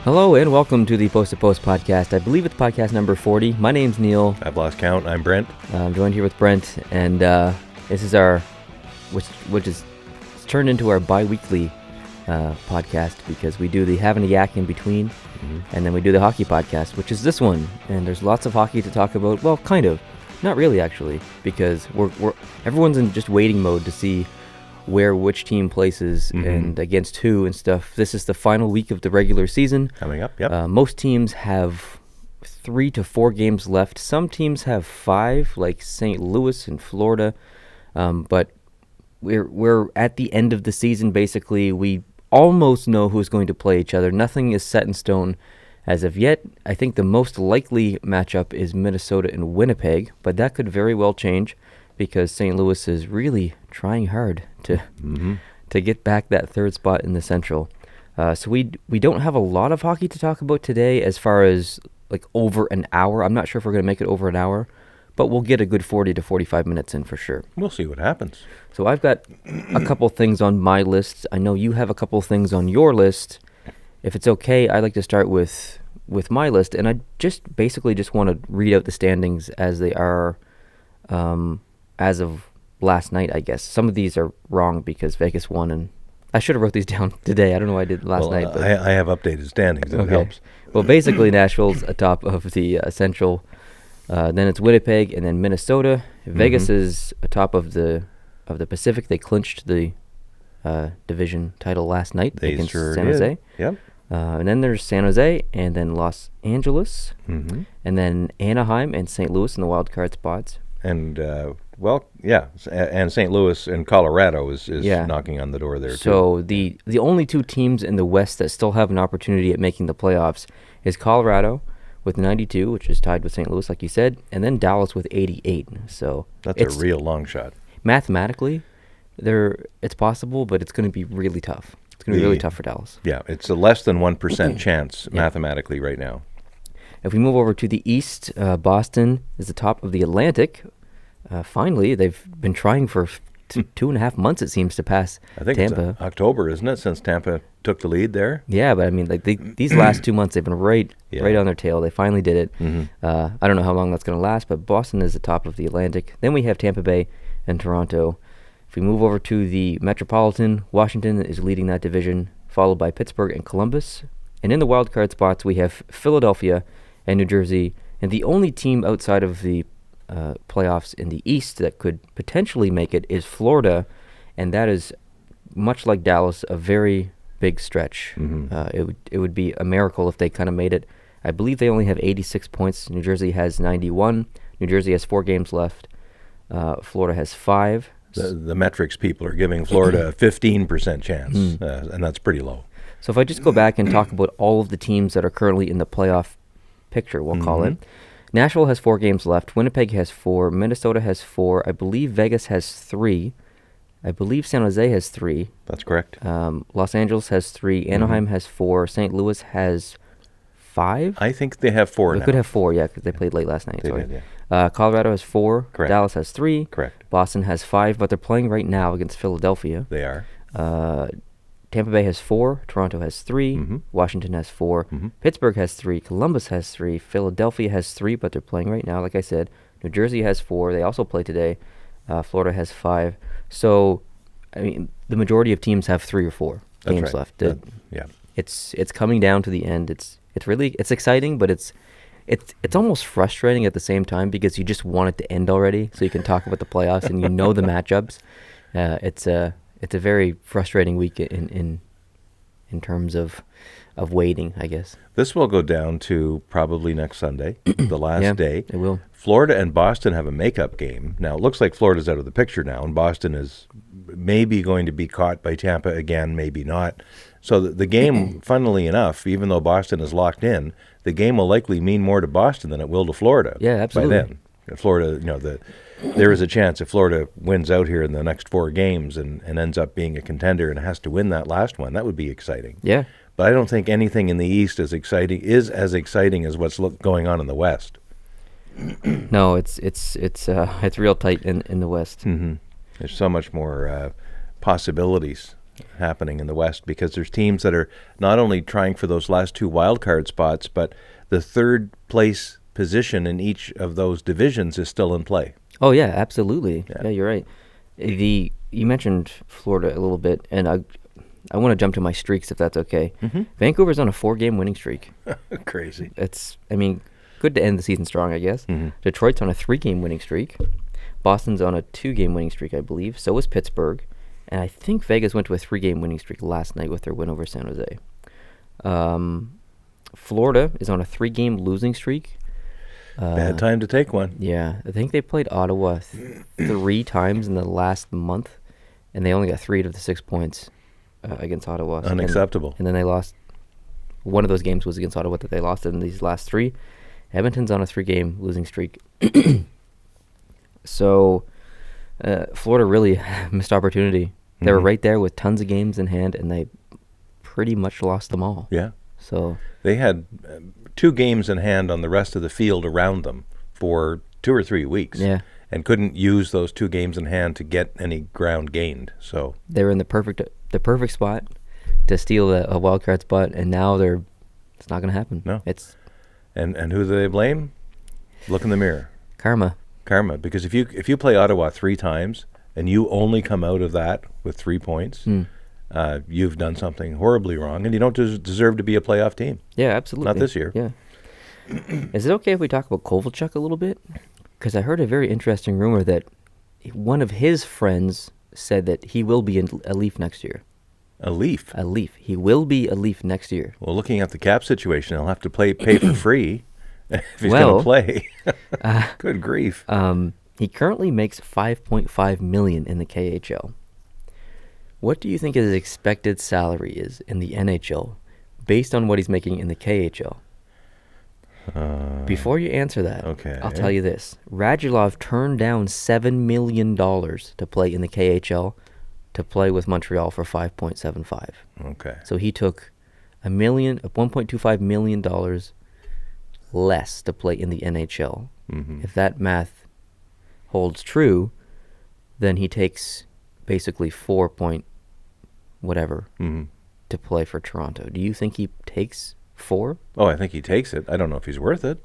Hello and welcome to the Post to Post podcast. I believe it's podcast number 40. My name's Neil. I've lost count. I'm Brent. I'm joined here with Brent, and this is our, which is it's turned into our bi-weekly podcast because we do the Having a Yak in between, and then we do the hockey podcast, which is this one. And there's lots of hockey to talk about. Well, kind of, not really actually, because everyone's in just waiting mode to see where which team places and against who and stuff. This is the final week of the regular season. Coming up, yep. Most teams have 3 to 4 games left. Some teams have 5, like St. Louis and Florida. But we're at the end of the season, basically. We almost know who's going to play each other. Nothing is set in stone as of yet. I think the most likely matchup is Minnesota and Winnipeg, but that could very well change because St. Louis is really trying hard to get back that third spot in the Central. So we don't have a lot of hockey to talk about today as far as like over an hour. I'm not sure if we're going to make it over an hour, but we'll get a good 40 to 45 minutes in for sure. We'll see what happens. So I've got a couple things on my list. I know you have a couple things on your list. If it's okay, I'd like to start with my list, and I just basically just want to read out the standings as they are as of last night, I guess. Some of these are wrong because Vegas won, and I should have wrote these down today. I don't know why I did last night. But I have updated standings, and it helps. Well, basically, Nashville's atop of the Central. Then it's Winnipeg, and then Minnesota. Vegas is atop of the Pacific. They clinched the division title last night against San Jose. Yep. And then there's San Jose, and then Los Angeles, and then Anaheim and St. Louis in the wild card spots. And and St. Louis and Colorado is knocking on the door there too. So the only two teams in the West that still have an opportunity at making the playoffs is Colorado with 92, which is tied with St. Louis, like you said, and then Dallas with 88. So that's a real long shot. Mathematically, it's possible, but it's going to be really tough. It's going to be really tough for Dallas. Yeah, it's a less than 1% chance mathematically right now. If we move over to the East, Boston is the top of the Atlantic. Finally, they've been trying for 2.5 months, it seems, to pass Tampa. I think it's October, isn't it, since Tampa took the lead there? Yeah, but I mean, like these last 2 months, they've been right on their tail. They finally did it. I don't know how long that's going to last, but Boston is the top of the Atlantic. Then we have Tampa Bay and Toronto. If we move over to the Metropolitan, Washington is leading that division, followed by Pittsburgh and Columbus. And in the wild card spots, we have Philadelphia and New Jersey. And the only team outside of the playoffs in the East that could potentially make it is Florida, and that is, much like Dallas, a very big stretch. It would be a miracle if they kind of made it. I believe they only have 86 points. New Jersey has 91. New Jersey has 4 games left. Florida has 5. The metrics people are giving Florida a 15% chance, and that's pretty low. So if I just go back and talk about all of the teams that are currently in the playoff picture, we'll call it. Nashville has 4 games left. Winnipeg has 4. Minnesota has 4. I believe Vegas has 3. I believe San Jose has 3. That's correct. Los Angeles has 3. Anaheim has 4. St. Louis has 5. I think they have 4 now. They could have 4, yeah, because they played late last night. They did, yeah. Colorado has 4. Correct. Dallas has 3. Correct. Boston has 5, but they're playing right now against Philadelphia. They are. Tampa Bay has 4. Toronto has 3. Washington has 4. Pittsburgh has 3. Columbus has 3. Philadelphia has 3, but they're playing right now, like I said. New Jersey has 4. They also play today. Florida has 5. So, I mean, the majority of teams have 3 or 4 games left. It's coming down to the end. It's exciting, but it's almost frustrating at the same time because you just want it to end already so you can talk about the playoffs and you know the matchups. It's a very frustrating week in terms of waiting, I guess. This will go down to probably next Sunday, the last day. It will. Florida and Boston have a makeup game. Now, it looks like Florida's out of the picture now, and Boston is maybe going to be caught by Tampa again, maybe not. So the game, funnily enough, even though Boston is locked in, the game will likely mean more to Boston than it will to Florida. Yeah, absolutely. By then. Florida, there is a chance if Florida wins out here in the next 4 games and ends up being a contender and has to win that last one, that would be exciting. Yeah. But I don't think anything in the East is as exciting as what's going on in the West. No, it's real tight in the West. There's so much more possibilities happening in the West, because there's teams that are not only trying for those last 2 wild card spots, but the third place position in each of those divisions is still in play. Oh yeah, absolutely. Yeah, you're right. You mentioned Florida a little bit, and I want to jump to my streaks if that's okay. Mm-hmm. Vancouver's on a 4-game winning streak. Crazy. Good to end the season strong, I guess. Mm-hmm. Detroit's on a 3-game winning streak. Boston's on a 2-game winning streak, I believe. So is Pittsburgh. And I think Vegas went to a 3-game winning streak last night with their win over San Jose. Florida is on a 3-game losing streak. Bad time to take one. Yeah. I think they played Ottawa 3 times in the last month, and they only got 3 of the 6 points against Ottawa. Unacceptable. And then they lost. One of those games was against Ottawa that they lost in these last 3. Edmonton's on a 3-game losing streak. So Florida really missed opportunity. They were right there with tons of games in hand, and they pretty much lost them all. Yeah. So they had 2 games in hand on the rest of the field around them for 2 or 3 weeks. Yeah. And couldn't use those 2 games in hand to get any ground gained. So they were in the perfect spot to steal a wild card spot, and now it's not going to happen. No. And who do they blame? Look in the mirror. Karma. Because if you play Ottawa 3 times and you only come out of that with 3 points, you've done something horribly wrong, and you don't deserve to be a playoff team. Yeah, absolutely. Not this year. Yeah. Is it okay if we talk about Kovalchuk a little bit? Because I heard a very interesting rumor that one of his friends said that he will be a Leaf next year. A Leaf? A Leaf. He will be a Leaf next year. Well, looking at the cap situation, he'll have to pay for free if he's going to play. Good grief. He currently makes $5.5 million in the KHL. What do you think his expected salary is in the NHL based on what he's making in the KHL? Before you answer that, okay, I'll tell you this. Radulov turned down $7 million to play in the KHL to play with Montreal for $5.75. Okay. So he took $1.25 million less to play in the NHL. Mm-hmm. If that math holds true, then he takes basically 4 point whatever to play for Toronto. Do you think he takes 4? Oh, I think he takes it. I don't know if he's worth it.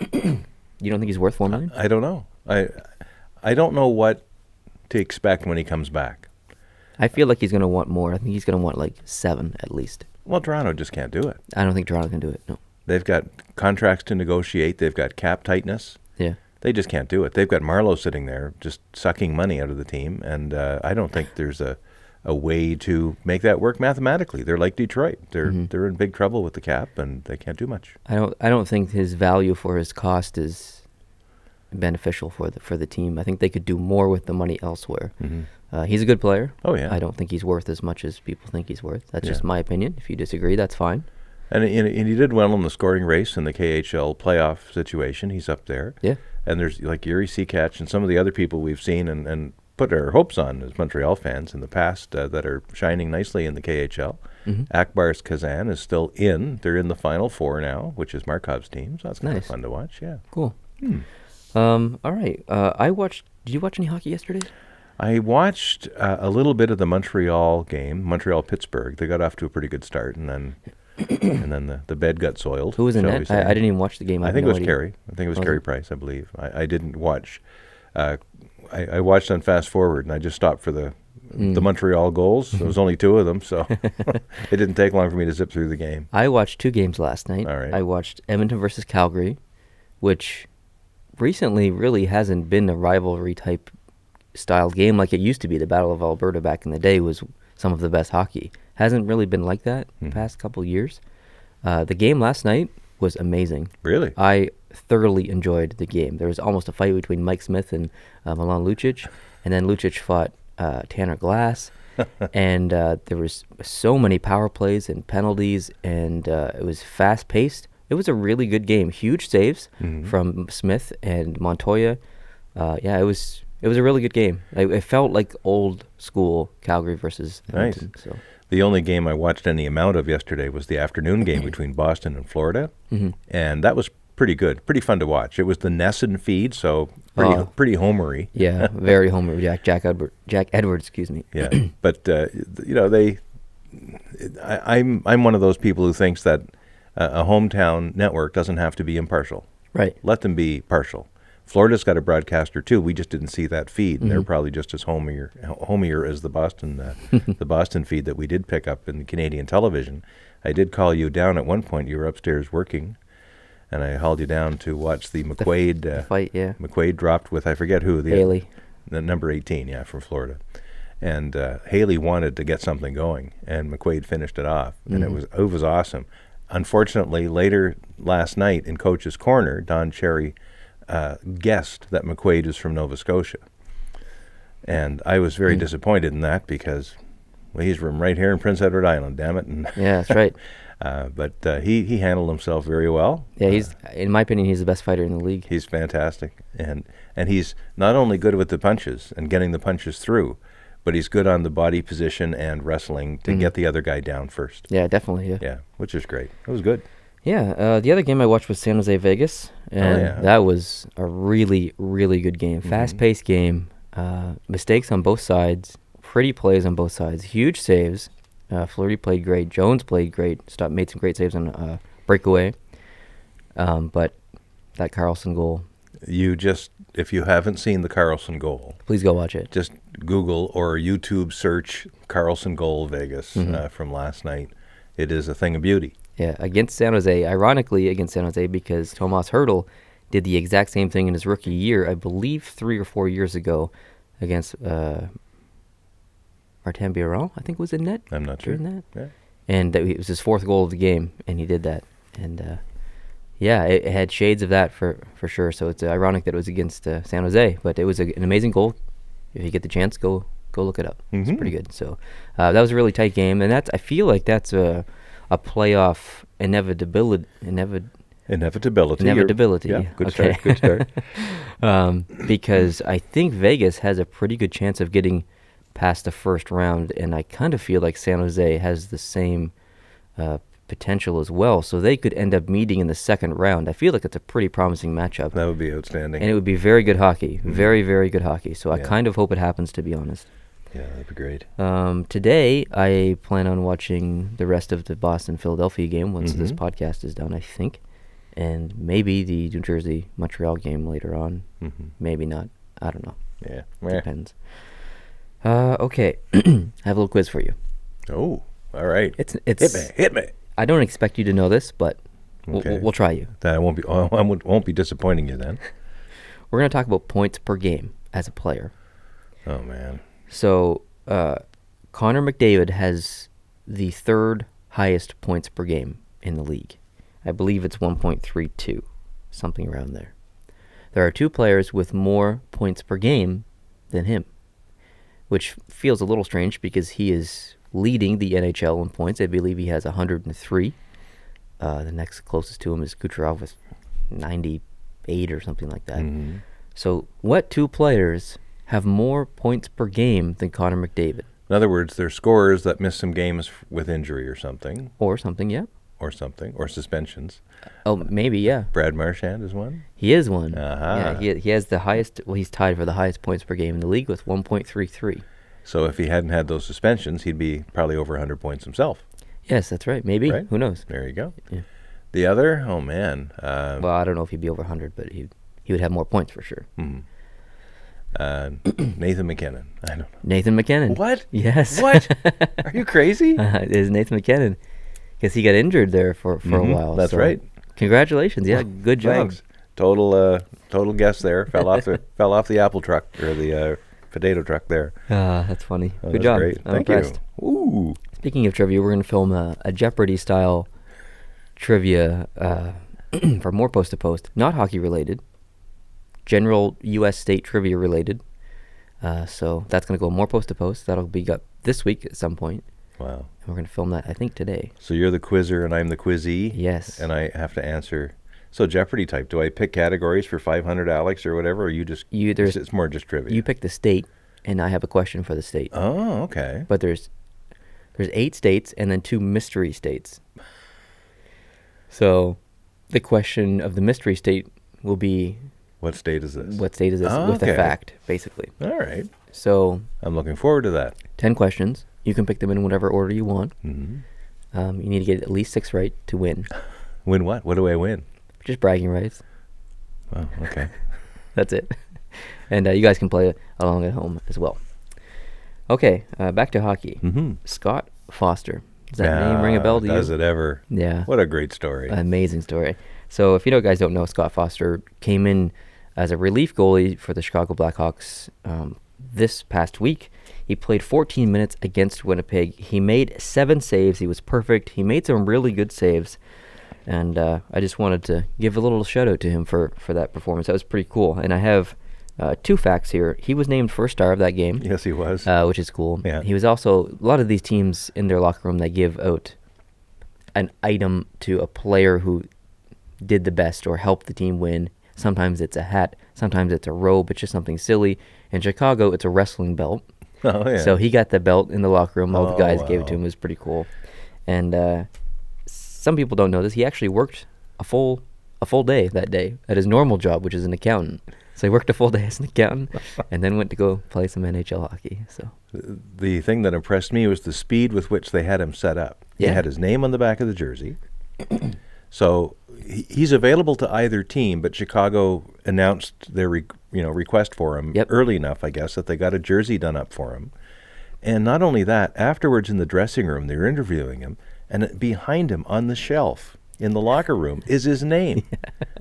You don't think he's worth $4 million? I don't know. I don't know what to expect when he comes back. I feel like he's going to want more. I think he's going to want like 7 at least. Well, Toronto just can't do it. I don't think Toronto can do it, no. They've got contracts to negotiate. They've got cap tightness. Yeah. They just can't do it. They've got Marlowe sitting there just sucking money out of the team, and I don't think there's a way to make that work mathematically. They're like Detroit. They're in big trouble with the cap, and they can't do much. I don't think his value for his cost is beneficial for the team. I think they could do more with the money elsewhere. He's a good player. Oh yeah. I don't think he's worth as much as people think he's worth. That's just my opinion. If you disagree, that's fine. And he did well in the scoring race in the KHL playoff situation. He's up there. Yeah. And there's like Yuri Sekach and some of the other people we've seen and put our hopes on as Montreal fans in the past that are shining nicely in the KHL. Akbar's Kazan is still in. They're in the Final Four now, which is Markov's team. So that's kind of fun to watch. Yeah. Cool. All right. Did you watch any hockey yesterday? I watched a little bit of the Montreal game, Montreal-Pittsburgh. They got off to a pretty good start, and then the bed got soiled. Who was in that? I didn't even watch the game. I think it was Carey. I think it was Carey Price, I believe. I didn't watch. I watched on fast forward, and I just stopped for the Montreal goals. There was only 2 of them, so it didn't take long for me to zip through the game. I watched 2 games last night. All right. I watched Edmonton versus Calgary, which recently really hasn't been a rivalry type style game like it used to be. The Battle of Alberta back in the day was some of the best hockey. Hasn't really been like that the past couple of years. The game last night was amazing. Really? I thoroughly enjoyed the game. There was almost a fight between Mike Smith and Milan Lucic, and then Lucic fought Tanner Glass, and there was so many power plays and penalties, and it was fast-paced. It was a really good game. Huge saves from Smith and Montoya. It was a really good game. It felt like old school Calgary versus Edmonton. Nice. So. The only game I watched any amount of yesterday was the afternoon game between Boston and Florida, and that was pretty good, pretty fun to watch. It was the Nesson feed, so pretty homery. Yeah, very homery. Jack Edwards, excuse me. Yeah, but I'm one of those people who thinks that a hometown network doesn't have to be impartial. Right. Let them be partial. Florida's got a broadcaster too. We just didn't see that feed, and they're probably just as homier as the Boston feed that we did pick up in the Canadian television. I did call you down at one point. You were upstairs working, and I hauled you down to watch the McQuaid the fight. Yeah. McQuaid dropped with I forget who, Haley, the number 18, from Florida. And Haley wanted to get something going, and McQuaid finished it off, and it was awesome. Unfortunately, later last night in Coach's Corner, Don Cherry guessed that McQuaid is from Nova Scotia, and I was very disappointed in that because he's from right here in Prince Edward Island, damn it. And yeah, that's right. But he handled himself very well. Yeah, he's in my opinion, he's the best fighter in the league. He's fantastic, and he's not only good with the punches and getting the punches through, but he's good on the body position and wrestling to get the other guy down first. Yeah, definitely. Yeah, which is great. It was good. Yeah, the other game I watched was San Jose Vegas, and that was a really, really good game. Fast-paced game, mistakes on both sides, pretty plays on both sides, huge saves. Fleury played great. Jones played great. Made some great saves on breakaway. But that Carlson goal. If you haven't seen the Carlson goal, please go watch it. Just Google or YouTube search Carlson goal Vegas from last night. It is a thing of beauty. Yeah, against San Jose, ironically against San Jose, because Tomas Hertl did the exact same thing in his rookie year, I believe 3 or 4 years ago, against Martin Biron, I think was in net. I'm not sure. That. Yeah. And it was his 4th goal of the game, and he did that. And it had shades of that for sure. So it's ironic that it was against San Jose, but it was an amazing goal. If you get the chance, go look it up. It's pretty good. So that was a really tight game, and I feel like that's a playoff inevitability. Inevitability. Yeah, good start. Good start. Because I think Vegas has a pretty good chance of getting past the first round, and I kind of feel like San Jose has the same potential as well. So they could end up meeting in the second round. I feel like it's a pretty promising matchup. That would be outstanding. And it would be very good hockey. Very, very good hockey. So I kind of hope it happens, to be honest. Yeah, that'd be great. Today, I plan on watching the rest of the Boston-Philadelphia game once this podcast is done, I think. And maybe the New Jersey-Montreal game later on. Maybe not. I don't know. Yeah. Depends. Okay. I have a little quiz for you. Oh, all right. It's Hit me. I don't expect you to know this, but we'll try you. That I won't be disappointing you then. We're going to talk about points per game as a player. Oh, man. So, Connor McDavid has the 3rd highest points per game in the league. I believe it's 1.32, something around there. There are 2 players with more points per game than him, which feels a little strange because he is leading the NHL in points. I believe he has 103. The next closest to him is Kucherov with 98 or something like that. So, what 2 players have more points per game than Connor McDavid? In other words, they're scorers that miss some games with injury or something. Or something, yeah. Or suspensions. Oh, maybe, yeah. Brad Marchand is one? He is one. Uh-huh. Yeah, he has the highest, he's tied for the highest points per game in the league with 1.33. So if he hadn't had those suspensions, he'd be probably over 100 points himself. Yes, that's right. Maybe. Right? Who knows? There you go. Yeah. The other, oh, man. Well, I don't know if he'd be over 100, but he would have more points for sure. Nathan McKinnon. I don't know. Nathan McKinnon. What? Yes. What? Are you crazy? It is Nathan McKinnon because he got injured there for a while. That's right. Congratulations. Yeah, good job. Thanks. Total guess there. Fell off the apple truck or the potato truck there. That's funny. Oh, good job. Great. I'm Thank impressed. you. Ooh. Speaking of trivia, we're going to film a Jeopardy-style trivia for more Post to Post, not hockey related, general U.S. state trivia related. So that's going to go more Post to Post. That'll be up this week at some point. Wow. And we're going to film that, I think, today. So you're the quizzer and I'm the quizzee? Yes. And I have to answer. So Jeopardy type. Do I pick categories for 500, Alex, or whatever, or you just... it's more just trivia? You pick the state, and I have a question for the state. Oh, okay. But there's 8 states and then 2 mystery states. So the question of the mystery state will be... What state is this? What state is this? Oh, with a fact, basically. All right. So... I'm looking forward to that. 10 questions. You can pick them in whatever order you want. Mm-hmm. You need to get at least 6 right to win. Win what? What do I win? Just bragging rights. Oh, okay. That's it. And you guys can play along at home as well. Okay, back to hockey. Mm-hmm. Scott Foster. Does that name ring a bell to you? Does it ever? Yeah. What a great story. Amazing story. So if you guys don't know, Scott Foster came in as a relief goalie for the Chicago Blackhawks this past week. He played 14 minutes against Winnipeg. He made 7 saves. He was perfect. He made some really good saves. And I just wanted to give a little shout out to him for that performance. That was pretty cool. And I have 2 facts here. He was named first star of that game. Yes, he was. Which is cool. Yeah. He was also, a lot of these teams in their locker room, they give out an item to a player who did the best or helped the team win. Sometimes it's a hat. Sometimes it's a robe. It's just something silly. In Chicago, it's a wrestling belt. Oh, yeah. So he got the belt in the locker room. All the guys gave it to wow. him. It was pretty cool. And some people don't know this. He actually worked a full day that day at his normal job, which is an accountant. So he worked a full day as an accountant and then went to go play some NHL hockey. So The thing that impressed me was the speed with which they had him set up. Yeah. He had his name on the back of the jersey. So he's available to either team, but Chicago announced their request for him early enough, I guess, that they got a jersey done up for him. And not only that, afterwards in the dressing room, they were interviewing him, and behind him on the shelf in the locker room is his name.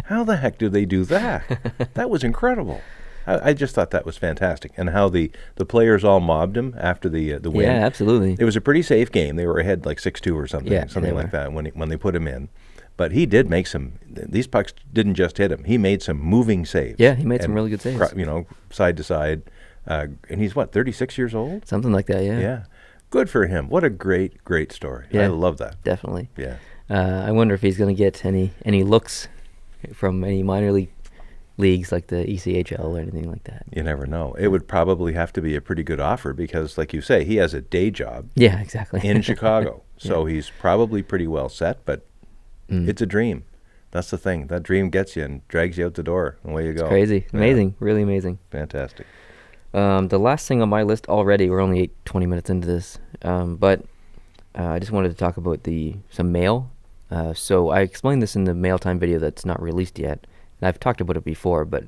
How the heck do they do that? That was incredible. I just thought that was fantastic. And how the players all mobbed him after the win. yeah, absolutely. It was a pretty safe game. They were ahead like 6-2 or something, something like that when they put him in. But he did make these pucks didn't just hit him. He made some moving saves. Yeah, he made some really good saves. Side to side. And he's 36 years old? Something like that, yeah. Yeah. Good for him. What a great, great story. Yeah, I love that. Definitely. Yeah. I wonder if he's going to get any looks from any minor leagues like the ECHL or anything like that. You never know. It would probably have to be a pretty good offer because, like you say, he has a day job. Yeah, exactly. In Chicago. So he's probably pretty well set, but it's a dream. That's the thing. That dream gets you and drags you out the door, and away you go. It's crazy. Amazing. Really amazing. Fantastic. The last thing on my list already, we're only 20 minutes into this, but I just wanted to talk about some mail. So I explained this in the mail time video that's not released yet. And I've talked about it before, but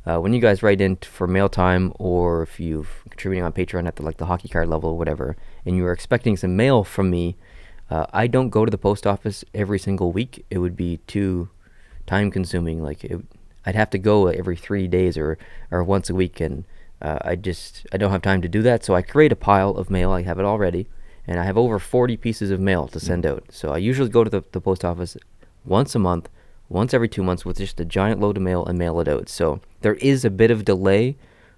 when you guys write in for mail time, or if you've contributing on Patreon at the hockey card level or whatever, and you're expecting some mail from me, I don't go to the post office every single week. It would be too time consuming. I'd have to go every 3 days or once a week, and I don't have time to do that. So I create a pile of mail. I have it already, and I have over 40 pieces of mail to send out. So I usually go to the post office once a month, once every 2 months, with just a giant load of mail and mail it out. So there is a bit of delay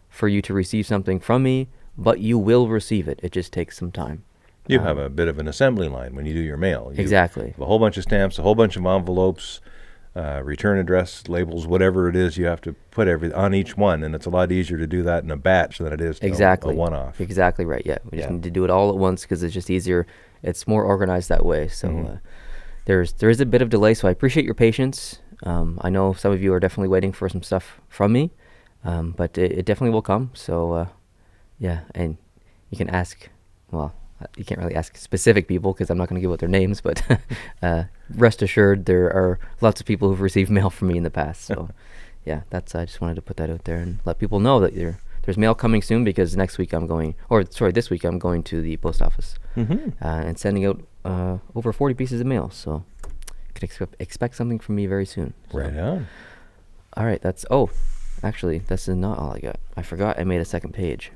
for you to receive something from me, but you will receive it. It just takes some time. You have a bit of an assembly line when you do your mail. Exactly. Have a whole bunch of stamps, a whole bunch of envelopes, return address, labels, whatever it is, you have to put on each one, and it's a lot easier to do that in a batch than it is a one-off. Exactly right, yeah. We just need to do it all at once because it's just easier. It's more organized that way. So there is a bit of delay, so I appreciate your patience. I know some of you are definitely waiting for some stuff from me, but it definitely will come. So, and you can ask, you can't really ask specific people because I'm not going to give out their names, but rest assured there are lots of people who've received mail from me in the past. So, I just wanted to put that out there and let people know that there's mail coming soon, because this week I'm going to the post office and sending out over 40 pieces of mail. So you can expect something from me very soon. So. Right on. All right, actually, this is not all I got. I forgot I made a second page.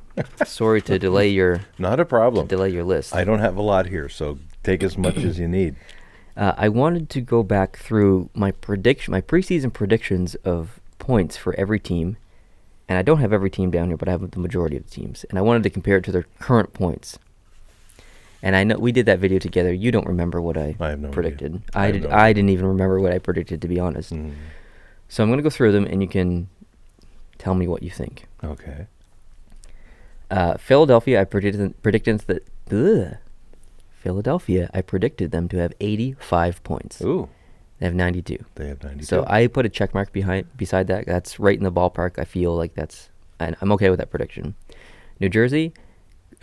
Sorry to delay your... Not a problem. Delay your list. I don't have a lot here, so take as much as you need. I wanted to go back through my preseason predictions of points for every team, and I don't have every team down here, but I have the majority of the teams, and I wanted to compare it to their current points. And I know we did that video together. You don't remember what I have no predicted. idea. I didn't even remember what I predicted, to be honest. So I'm going to go through them, and you can tell me what you think. Okay. Philadelphia, I predicted them to have 85 points. Ooh. They have 92. They have 92. So I put a check mark beside that. That's right in the ballpark. I feel like I'm okay with that prediction. New Jersey,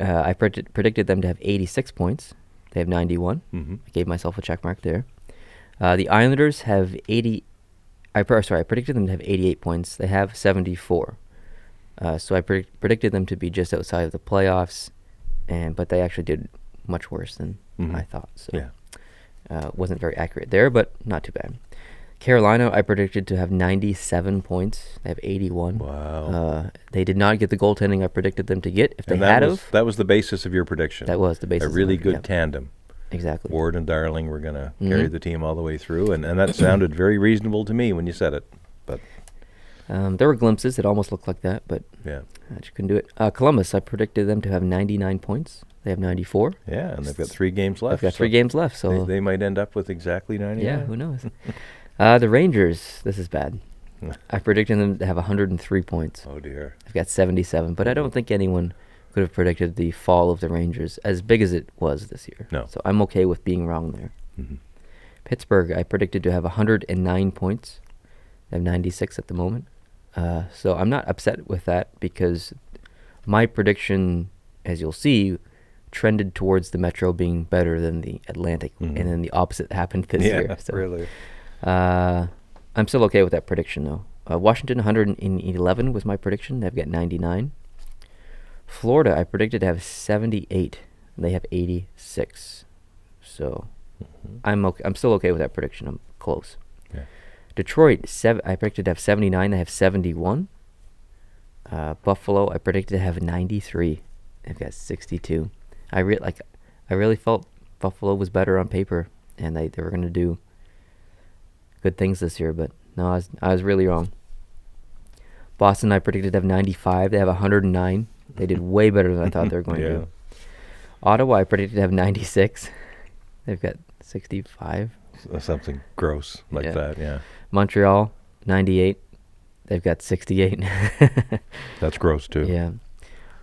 I predicted them to have 86 points. They have 91. Mm-hmm. I gave myself a check mark there. The Islanders have 80. I predicted them to have 88 points. They have 74. So I predicted them to be just outside of the playoffs, but they actually did much worse than I thought. So wasn't very accurate there, but not too bad. Carolina, I predicted to have 97 points. They have 81. Wow. They did not get the goaltending I predicted them to get. If they had of, that was the basis of your prediction. that was the basis. A really good tandem. Exactly. Ward and Darling were going to carry the team all the way through, and that sounded very reasonable to me when you said it. But there were glimpses. It almost looked like that, but yeah, I just couldn't do it. Columbus, I predicted them to have 99 points. They have 94. Yeah, and they've got 3 games left. They've got 3 games left, so they might end up with exactly 99. Yeah, who knows? The Rangers, this is bad. I predicted them to have 103 points. Oh, dear. They've got 77, but I don't think anyone could have predicted the fall of the Rangers as big as it was this year. No. So I'm okay with being wrong there. Mm-hmm. Pittsburgh, I predicted to have 109 points. They have 96 at the moment. So I'm not upset with that because my prediction, as you'll see, trended towards the Metro being better than the Atlantic, and then the opposite happened this year. So, really. I'm still okay with that prediction, though. Washington, 111 was my prediction. They've got 99. Florida, I predicted to have 78. They have 86. So I'm still okay with that prediction. I'm close. Yeah. Detroit, I predicted to have 79. They have 71. Buffalo, I predicted to have 93. They've got 62. I really felt Buffalo was better on paper, and they were going to do good things this year, but no, I was really wrong. Boston, I predicted to have 95. They have 109. They did way better than I thought they were going to. Ottawa, I predicted to have 96. They've got 65. Something gross like that, yeah. Montreal, 98. They've got 68. That's gross, too. Yeah.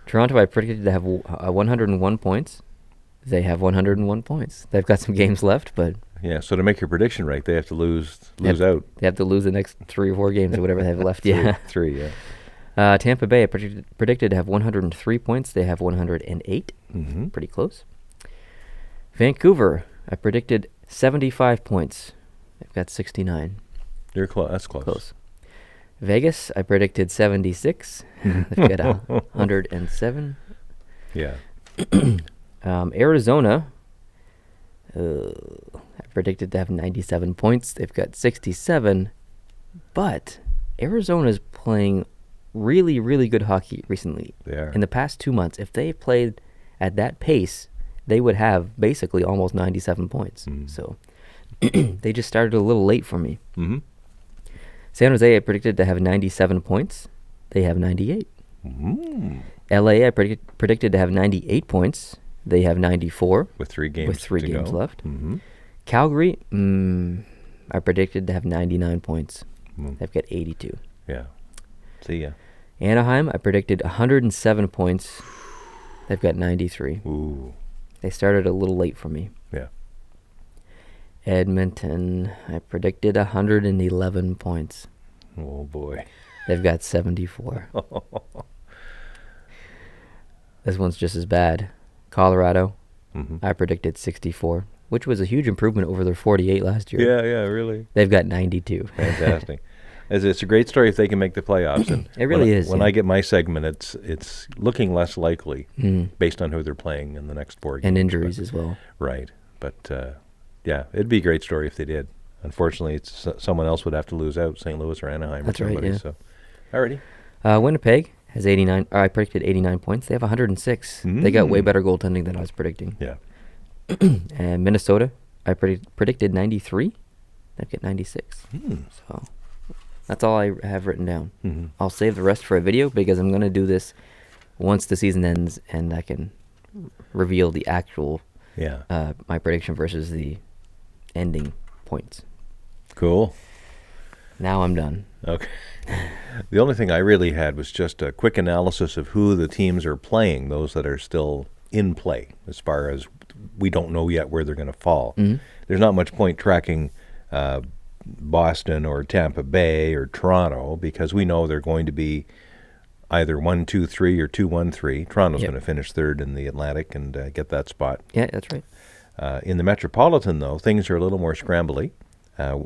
Toronto, I predicted to have 101 points. They have 101 points. They've got some games left, but... Yeah, so to make your prediction right, they have to lose out. They have to lose the next 3 or 4 games or whatever they have left. Three, yeah. Tampa Bay, I predicted to have 103 points. They have 108. Mm-hmm. Pretty close. Vancouver, I predicted 75 points. They've got 69. You're close. That's close. Close. Vegas, I predicted 76. They've got 107. Yeah. Arizona, I predicted to have 97 points. They've got 67. But Arizona's playing really, really good hockey recently. They are. In the past 2 months, if they played at that pace, they would have basically almost 97 points. Mm. So they just started a little late for me. Mm-hmm. San Jose, I predicted to have 97 points. They have 98. Mm. LA, I predicted to have 98 points. They have 94. With 3 games games left. Mm-hmm. Calgary, I predicted to have 99 points. Mm. They've got 82. Yeah. See ya. Anaheim, I predicted 107 points. They've got 93. Ooh. They started a little late for me. Yeah. Edmonton, I predicted 111 points. Oh, boy. They've got 74. This one's just as bad. Colorado, I predicted 64, which was a huge improvement over their 48 last year. Yeah, really. They've got 92. Fantastic. It's a great story if they can make the playoffs. And it really is. When I get my segment, it's looking less likely based on who they're playing in the next 4 games. And injuries as well. Right. But, yeah, it'd be a great story if they did. Unfortunately, someone else would have to lose out, St. Louis or Anaheim. That's or somebody. Right, yeah. So, alrighty. Winnipeg has 89. I predicted 89 points. They have 106. They got way better goaltending than I was predicting. Yeah. And Minnesota, I predicted 93. They've got 96. So that's all I have written down. Mm-hmm. I'll save the rest for a video because I'm going to do this once the season ends and I can reveal the actual my prediction versus the ending points. Cool. Now I'm done. Okay. The only thing I really had was just a quick analysis of who the teams are playing, those that are still in play, as far as we don't know yet where they're going to fall. Mm-hmm. There's not much point tracking Boston or Tampa Bay or Toronto because we know they're going to be either 1-2-3 or 2-1-3. Toronto's going to finish third in the Atlantic and get that spot. Yeah, that's right. In the Metropolitan, though, things are a little more scrambly.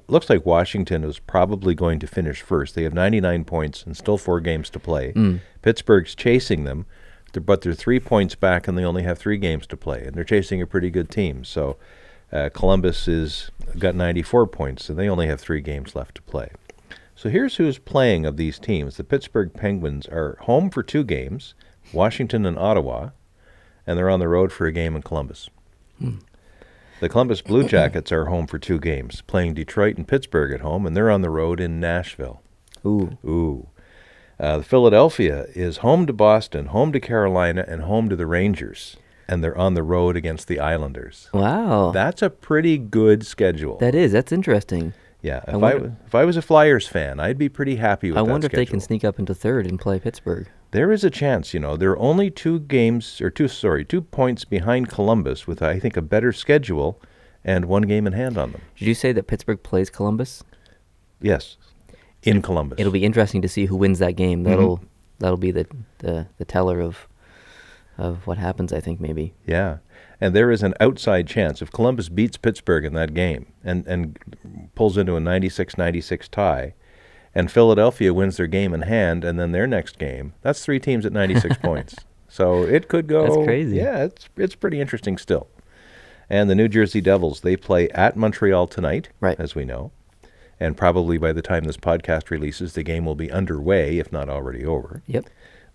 Looks like Washington is probably going to finish first. They have 99 points and still 4 games to play. Pittsburgh's chasing them, but they're 3 points back and they only have 3 games to play. And they're chasing a pretty good team. So Columbus is got 94 points and they only have 3 games left to play. So here's who's playing of these teams. The Pittsburgh Penguins are home for 2 games, Washington and Ottawa, and they're on the road for a game in Columbus. The Columbus Blue Jackets are home for 2 games, playing Detroit and Pittsburgh at home, and they're on the road in Nashville. Ooh. Philadelphia is home to Boston, home to Carolina, and home to the Rangers, and they're on the road against the Islanders. Wow. That's a pretty good schedule. That is. That's interesting. Yeah. If I was a Flyers fan, I'd be pretty happy with that schedule. I wonder if they can sneak up into third and play Pittsburgh. There is a chance, They're only 2 points behind Columbus with, I think, a better schedule and 1 game in hand on them. Did you say that Pittsburgh plays Columbus? Yes, in Columbus. It'll be interesting to see who wins that game. That'll be the teller of what happens, I think, maybe. Yeah, and there is an outside chance if Columbus beats Pittsburgh in that game and pulls into a 96-96 tie, and Philadelphia wins their game in hand, and then their next game, that's 3 teams at 96 points. So it could go. That's crazy. Yeah, it's pretty interesting still. And the New Jersey Devils, they play at Montreal tonight, as we know. And probably by the time this podcast releases, the game will be underway, if not already over. Yep.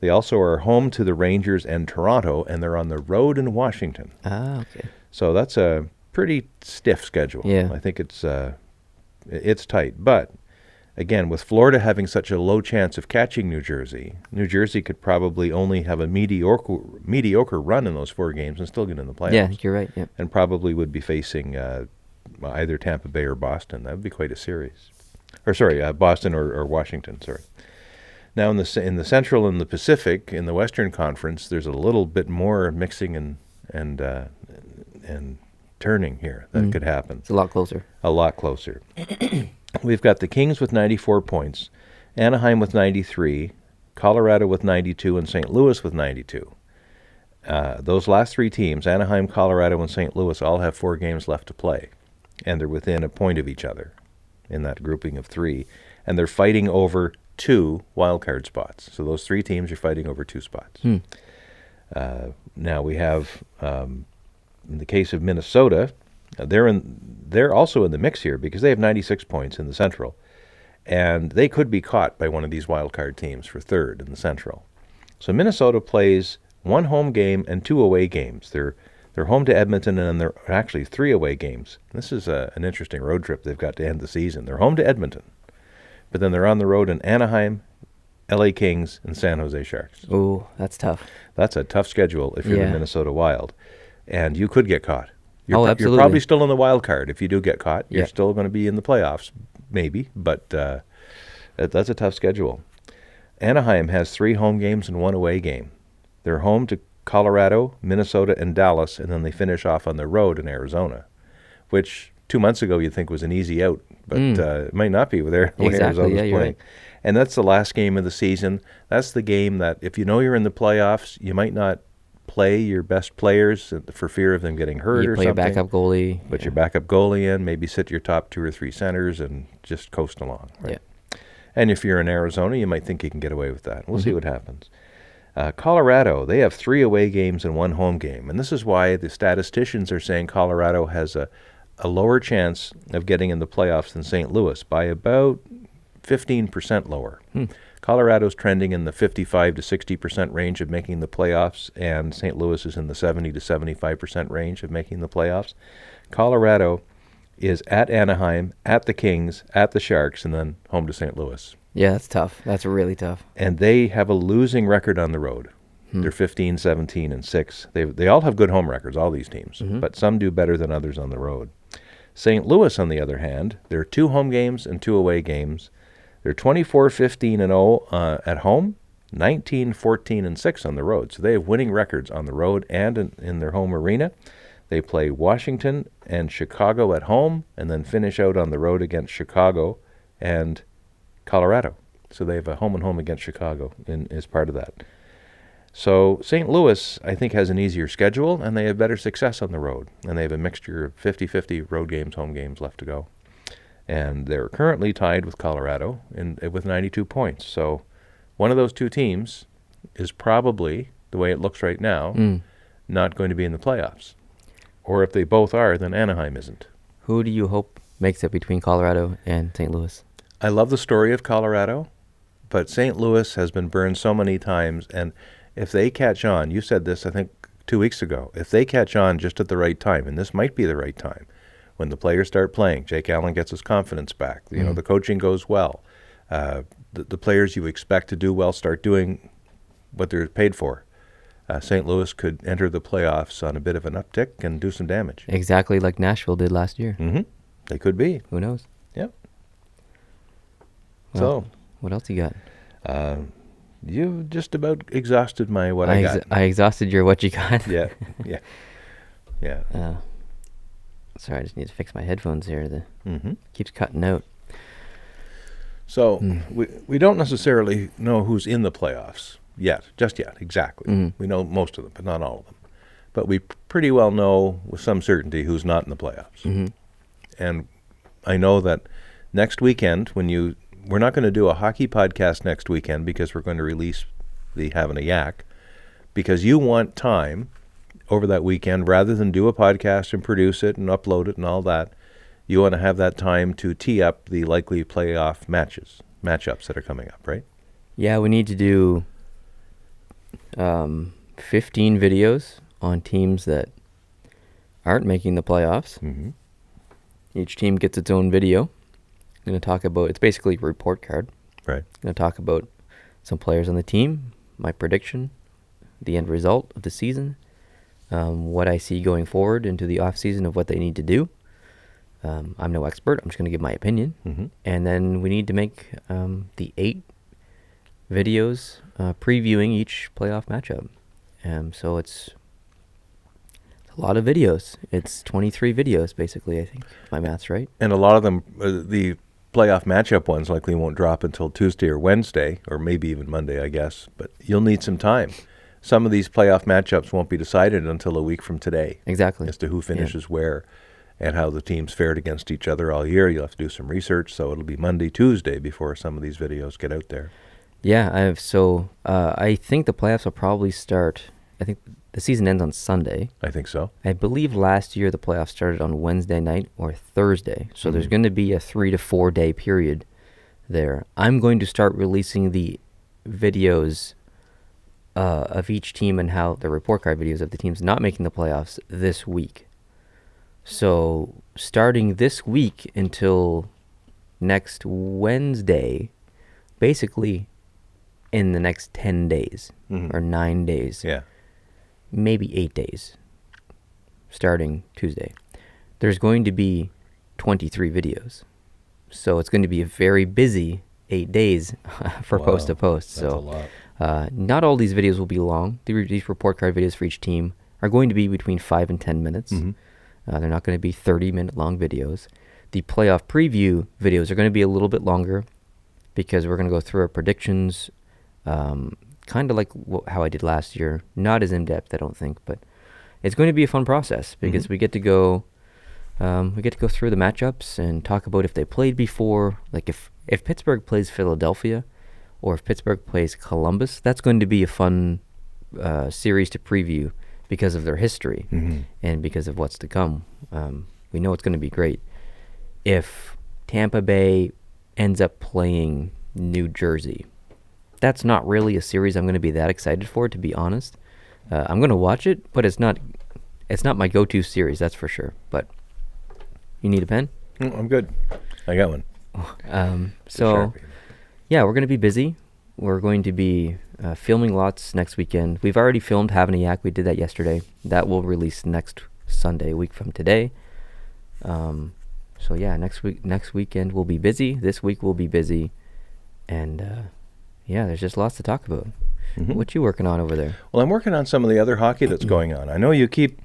They also are home to the Rangers and Toronto, and they're on the road in Washington. Ah, okay. So that's a pretty stiff schedule. Yeah. I think it's tight. But again, with Florida having such a low chance of catching New Jersey could probably only have a mediocre run in those 4 games and still get in the playoffs. Yeah, you're right. Yeah. And probably would be facing either Tampa Bay or Boston. That would be quite a series. Boston or Washington, sorry. Now in the Central and the Pacific, in the Western Conference, there's a little bit more mixing and turning here that could happen. It's a lot closer. A lot closer. We've got the Kings with 94 points, Anaheim with 93, Colorado with 92, and St. Louis with 92. Those last 3 teams, Anaheim, Colorado, and St. Louis, all have 4 games left to play, and they're within a point of each other in that grouping of 3, and they're fighting over 2 wildcard spots. So those 3 teams are fighting over 2 spots. Now we have, in the case of Minnesota, they're also in the mix here because they have 96 points in the Central, and they could be caught by one of these wildcard teams for 3rd in the Central. So Minnesota plays 1 home game and 2 away games. They're home to Edmonton, and they're actually 3 away games. This is an interesting road trip they've got to end the season. They're home to Edmonton, but then they're on the road in Anaheim, LA Kings, and San Jose Sharks. Oh, that's tough. That's a tough schedule if you're the Minnesota Wild, and you could get caught. Absolutely. You're probably still in the wild card. If you do get caught, you're still going to be in the playoffs, maybe, but that's a tough schedule. Anaheim has 3 home games and 1 away game. They're home to Colorado, Minnesota, and Dallas, and then they finish off on the road in Arizona, which 2 months ago you'd think was an easy out, but it might not be with Arizona's playing. Right. And that's the last game of the season. That's the game that if you know you're in the playoffs, you might not play your best players for fear of them getting hurt or something. You play your backup goalie. Put your backup goalie in, maybe sit your top 2 or 3 centers and just coast along. Right? Yeah. And if you're in Arizona, you might think you can get away with that. We'll see what happens. Colorado, they have 3 away games and 1 home game. And this is why the statisticians are saying Colorado has a lower chance of getting in the playoffs than St. Louis by about 15% lower. Colorado's trending in the 55 to 60% range of making the playoffs, and St. Louis is in the 70 to 75% range of making the playoffs. Colorado is at Anaheim, at the Kings, at the Sharks, and then home to St. Louis. Yeah, that's tough. That's really tough. And they have a losing record on the road. They're 15, 17, and 6. They all have good home records, all these teams, but some do better than others on the road. St. Louis, on the other hand, there are 2 home games and 2 away games. They're 24, 15, and 0 at home, 19, 14, and 6 on the road. So they have winning records on the road and in their home arena. They play Washington and Chicago at home and then finish out on the road against Chicago and Colorado. So they have a home and home against Chicago as part of that. So St. Louis, I think, has an easier schedule, and they have better success on the road. And they have a mixture of 50-50 road games, home games left to go. And they're currently tied with Colorado with 92 points. So one of those two teams is probably, the way it looks right now, not going to be in the playoffs. Or if they both are, then Anaheim isn't. Who do you hope makes it between Colorado and St. Louis? I love the story of Colorado, but St. Louis has been burned so many times, and if they catch on, you said this, I think, 2 weeks ago, if they catch on just at the right time, and this might be the right time, when the players start playing, Jake Allen gets his confidence back, the coaching goes well, the players you expect to do well start doing what they're paid for. St. Louis could enter the playoffs on a bit of an uptick and do some damage. Exactly like Nashville did last year. Mm-hmm. They could be. Who knows? Yep. Well, so, what else you got? You've just about exhausted my what I got. I exhausted your what you got. Yeah. Sorry, I just need to fix my headphones here. Keeps cutting out. So we don't necessarily know who's in the playoffs just yet, exactly. We know most of them, but not all of them. But we pretty well know with some certainty who's not in the playoffs. And I know that next weekend, we're not going to do a hockey podcast next weekend because we're going to release the Having a Yak, because you want time over that weekend rather than do a podcast and produce it and upload it and all that. You want to have that time to tee up the likely playoff matchups that are coming up, right? Yeah, we need to do 15 videos on teams that aren't making the playoffs. Each team gets its own video. I'm going to talk about, it's basically a report card. Right. I'm going to talk about some players on the team, my prediction, the end result of the season, what I see going forward into the off season of what they need to do. I'm no expert. I'm just going to give my opinion. And then we need to make the 8 videos previewing each playoff matchup. So it's a lot of videos. It's 23 videos, basically, I think, if my math's right. And a lot of them, the playoff matchup ones likely won't drop until Tuesday or Wednesday, or maybe even Monday, I guess. But you'll need some time. Some of these playoff matchups won't be decided until a week from today. Exactly. As to who finishes where and how the teams fared against each other all year. You'll have to do some research, so it'll be Monday, Tuesday before some of these videos get out there. Yeah, I think the playoffs will probably start, I think the season ends on Sunday. I think so. I believe last year the playoffs started on Wednesday night or Thursday, so there's going to be a 3 to 4 day period there. I'm going to start releasing the videos of each team and how the report card videos of the teams not making the playoffs this week. So starting this week until next Wednesday, basically in the next 10 days or 9 days, maybe 8 days, starting Tuesday, there's going to be 23 videos. So it's going to be a very busy 8 days for post to post. That's so a lot. Not all these videos will be long. These report card videos for each team are going to be between 5 and 10 minutes. They're not going to be 30-minute long videos. The playoff preview videos are going to be a little bit longer because we're going to go through our predictions, kind of like how I did last year. Not as in-depth, I don't think, but it's going to be a fun process because we get to go through the matchups and talk about if they played before. Like if Pittsburgh plays Philadelphia or if Pittsburgh plays Columbus, that's going to be a fun series to preview because of their history and because of what's to come. We know it's going to be great. If Tampa Bay ends up playing New Jersey, that's not really a series I'm going to be that excited for, to be honest. I'm going to watch it, but it's not my go-to series, that's for sure. But you need a pen? I'm good. I got one. Yeah, we're going to be busy. We're going to be filming lots next weekend. We've already filmed Having a Yak. We did that yesterday. That will release next Sunday, a week from today. So yeah, next weekend we'll be busy. This week we'll be busy. And yeah, there's just lots to talk about. What you working on over there? Well, I'm working on some of the other hockey that's going on. I know you keep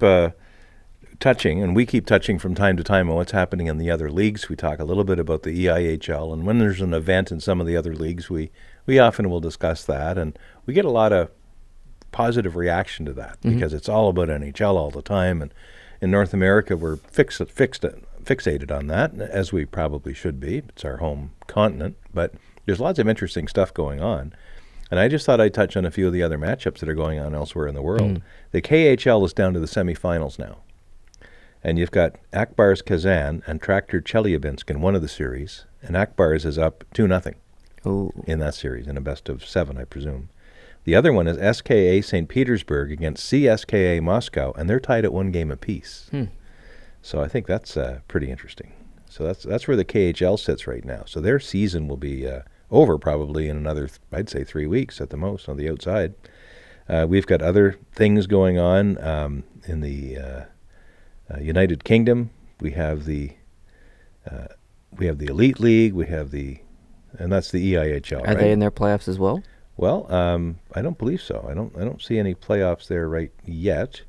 touching, and we keep touching from time to time on what's happening in the other leagues. We talk a little bit about the EIHL, and when there's an event in some of the other leagues, we often will discuss that, and we get a lot of positive reaction to that because it's all about NHL all the time, and in North America we're fixated on that, as we probably should be. It's our home continent, but there's lots of interesting stuff going on. And I just thought I'd touch on a few of the other matchups that are going on elsewhere in the world. The KHL is down to the semifinals now. And you've got Akbars Kazan and Traktor Chelyabinsk in one of the series, and Akbars is up 2-0 in that series, in a best of 7, I presume. The other one is SKA St. Petersburg against CSKA Moscow, and they're tied at 1 game apiece. So I think that's pretty interesting. So that's where the KHL sits right now. So their season will be over probably in another, I'd say 3 weeks at the most on the outside. We've got other things going on in the United Kingdom. We have the Elite League. And that's the EIHL. Are they in their playoffs as well? Well, I don't believe so. I don't see any playoffs there right yet.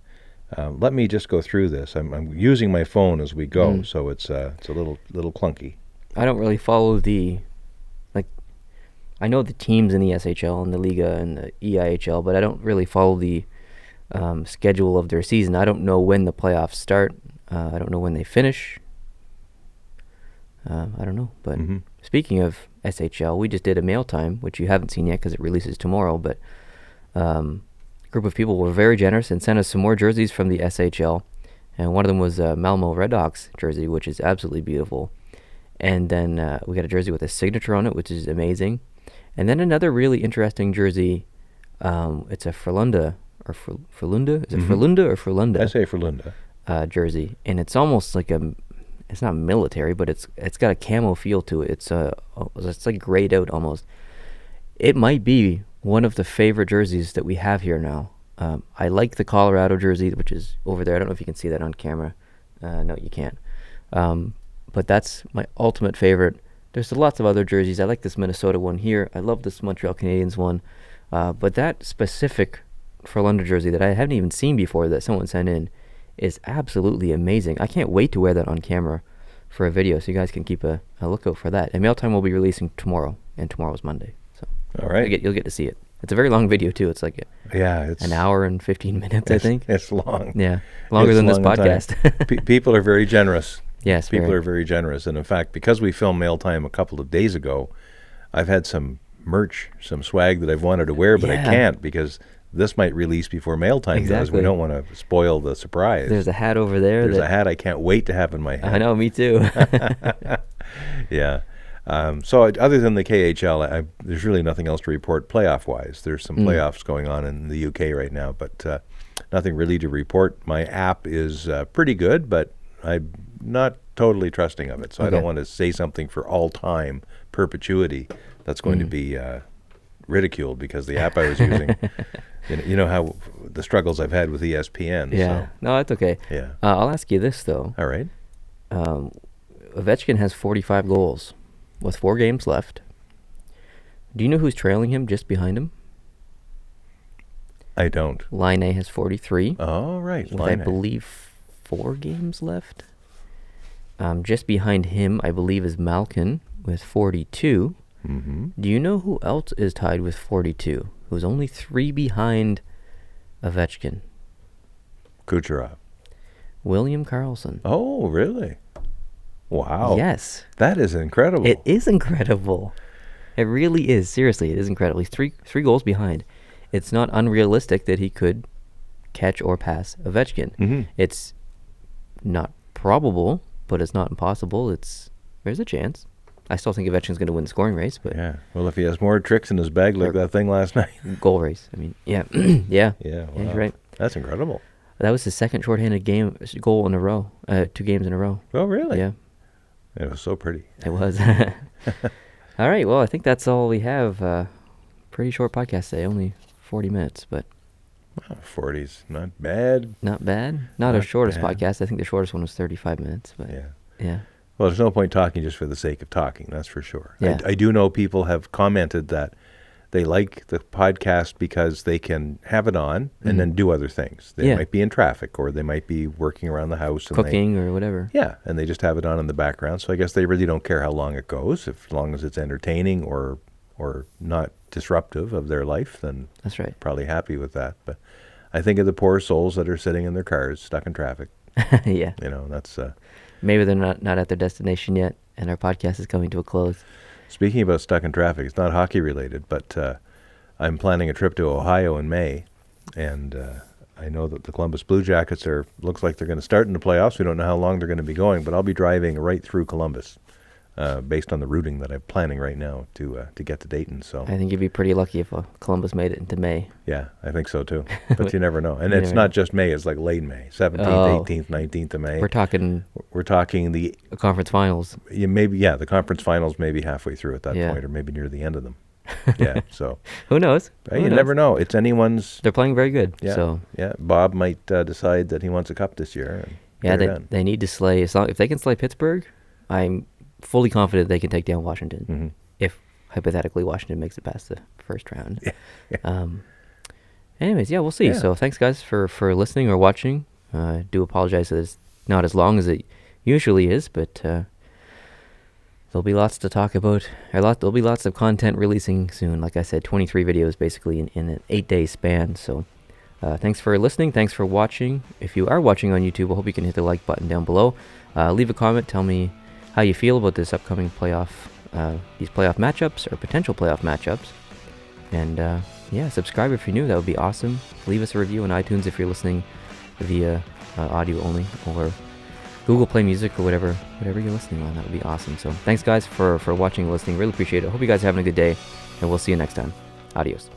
Let me just go through this. I'm using my phone as we go, so it's a little clunky. I don't really follow I know the teams in the SHL and the Liga and the EIHL, but I don't really follow the schedule of their season. I don't know when the playoffs start. I don't know when they finish. I don't know. But speaking of SHL, we just did a mail time, which you haven't seen yet because it releases tomorrow. But a group of people were very generous and sent us some more jerseys from the SHL. And one of them was a Malmo Redhawks jersey, which is absolutely beautiful. And then we got a jersey with a signature on it, which is amazing. And then another really interesting jersey. It's a Frölunda or Frölunda. Is it Frölunda or Frölunda? I say Frölunda. Jersey, and it's almost like it's not military, but it's got a camo feel to it. It's like grayed out almost. It might be one of the favorite jerseys that we have here now. I like the Colorado jersey, which is over there. I don't know if you can see that on camera. No, you can't. But that's my ultimate favorite. There's lots of other jerseys. I like this Minnesota one here. I love this Montreal Canadiens one. But that specific Frölunda jersey that I haven't even seen before that someone sent in is absolutely amazing. I can't wait to wear that on camera for a video, so you guys can keep a lookout for that. And Mail Time will be releasing tomorrow, and tomorrow's Monday. So all right, you'll get to see it. It's a very long video too. It's like it's an hour and 15 minutes, I think. It's long. Yeah, longer than this podcast. People are very generous. Yes, people are very generous, and in fact, because we filmed Mail Time a couple of days ago, I've had some merch, some swag that I've wanted to wear, but I can't because this might release before Mail Time does. We don't want to spoil the surprise. There's a hat over there. There's a hat I can't wait to have in my head. I know, me too. Yeah. So other than the KHL, there's really nothing else to report playoff-wise. There's some playoffs going on in the UK right now, but nothing really to report. My app is pretty good, but I'm not totally trusting of it, so I don't want to say something for all time, perpetuity, that's going to be ridiculed because the app I was using, you know how the struggles I've had with ESPN. Yeah, so. No, that's okay. Yeah, I'll ask you this though. All right. Ovechkin has 45 goals with 4 games left. Do you know who's trailing him just behind him? I don't. Line A has 43. Oh, right. With, I believe, 4 games left. Just behind him, I believe, is Malkin with 42. Do you know who else is tied with 42? Who's only 3 behind Ovechkin? Kucherov. William Karlsson. Oh, really? Wow. Yes. That is incredible. It is incredible. It really is. Seriously, it is incredible. He's three goals behind. It's not unrealistic that he could catch or pass Ovechkin. It's not probable, but it's not impossible. There's a chance. I still think Ovechkin's going to win the scoring race, but yeah. Well, if he has more tricks in his bag like that thing last night, goal race. I mean, yeah, yeah. Wow. You're right. That's incredible. That was his second shorthanded goal in a row. 2 games in a row. Oh, really? Yeah. It was so pretty. It was. All right. Well, I think that's all we have. Pretty short podcast today, only 40 minutes, but. 40's not bad. Not bad. Not our shortest podcast. I think the shortest one was 35 minutes, but yeah. Well, there's no point talking just for the sake of talking, that's for sure. Yeah. I do know people have commented that they like the podcast because they can have it on and then do other things. They might be in traffic, or they might be working around the house. And cooking or whatever. Yeah, and they just have it on in the background. So I guess they really don't care how long it goes. As long as it's entertaining or not disruptive of their life, then that's right. Probably happy with that. But I think of the poor souls that are sitting in their cars stuck in traffic. Yeah. That's... maybe they're not at their destination yet, and our podcast is coming to a close. Speaking about stuck in traffic, it's not hockey related, but I'm planning a trip to Ohio in May, and I know that the Columbus Blue Jackets looks like they're going to start in the playoffs. We don't know how long they're going to be going, but I'll be driving right through Columbus, based on the routing that I'm planning right now to get to Dayton. So I think you'd be pretty lucky if Columbus made it into May. Yeah, I think so too. But you never know. And it's not just May; it's like late May, 17th, 18th, 19th of May. We're talking the conference finals. The conference finals may be halfway through at that point, or maybe near the end of them. Yeah, so who knows? You never know. It's anyone's. They're playing very good. Yeah, so Bob might decide that he wants a cup this year. And they need to slay. If they can slay Pittsburgh, I'm fully confident they can take down Washington. If hypothetically Washington makes it past the first round. Anyways, we'll see. Yeah. So thanks guys for listening or watching. I do apologize that it's not as long as it usually is, but there'll be lots to talk about. There'll be lots of content releasing soon. Like I said, 23 videos basically in an 8-day span. So thanks for listening. Thanks for watching. If you are watching on YouTube, I hope you can hit the like button down below. Leave a comment. Tell me how you feel about this upcoming these playoff matchups or potential playoff matchups. And subscribe if you're new. That would be awesome. Leave us a review on iTunes if you're listening via audio only, or Google Play Music, or whatever you're listening on. That would be awesome. So thanks guys for watching and listening. Really appreciate it. Hope you guys are having a good day, and we'll see you next time. Adios.